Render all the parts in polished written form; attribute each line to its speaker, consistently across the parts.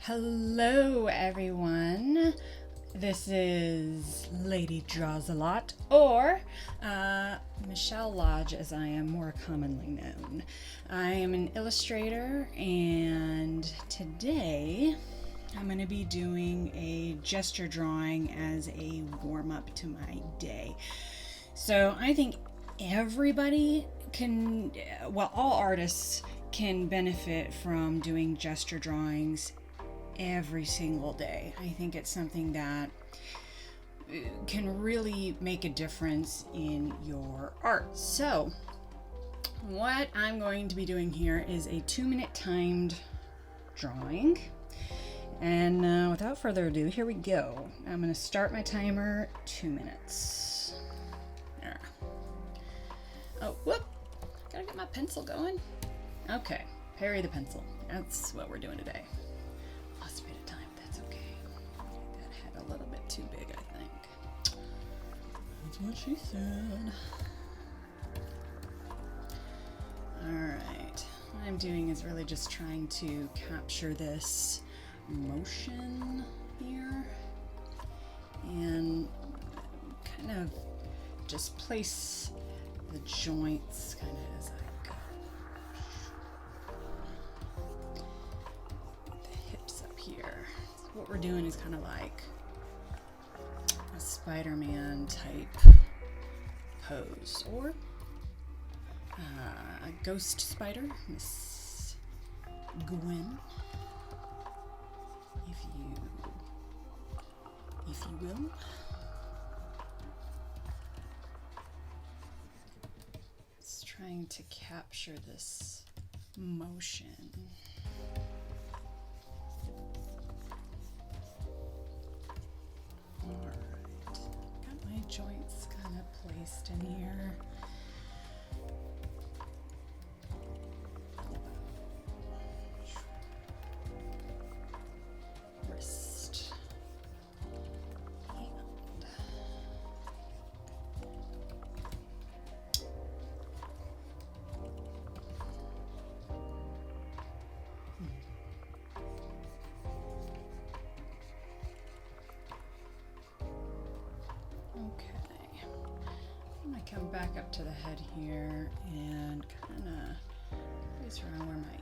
Speaker 1: Hello, everyone. This is Lady Draws a Lot, or Michelle Lodge, as I am more commonly known. I am an illustrator, and today I'm going to be doing a gesture drawing as a warm-up to my day. So I think everybody can, all artists can benefit from doing gesture drawings every single day. I think it's something that can really make a difference in your art. So what I'm going to be doing here is a 2-minute timed drawing. And without further ado, here we go. I'm going to start my timer 2 minutes. There. Oh, whoop! Gotta get my pencil going. Okay, parry the pencil. That's what we're doing today. Lost a bit of time, that's okay. That had a little bit too big, I think. That's what she said. Alright, what I'm doing is really just trying to capture this motion here and kind of just place the joints kind of as I go. The hips up here. So what we're doing is kind of like a Spider-Man type pose, or a ghost spider, Miss Gwen, if you will. It's trying to capture this motion. Alright, got my joints kind of placed in here. Wrist. Hand. Okay, I'm gonna come back up to the head here and kind of place around where my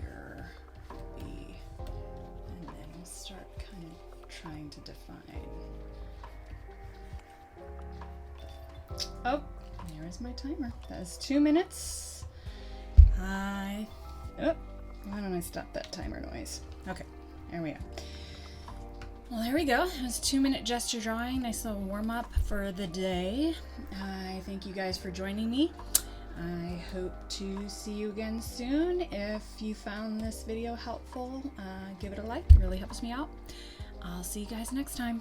Speaker 1: ear would be, and then we'll start kind of trying to define. Oh, there's my timer. That is 2 minutes. Why don't I stop that timer noise? Okay, there we are. Well, there we go. It was a 2-minute gesture drawing. Nice little warm-up for the day. I thank you guys for joining me. I hope to see you again soon. If you found this video helpful, give it a like. It really helps me out. I'll see you guys next time.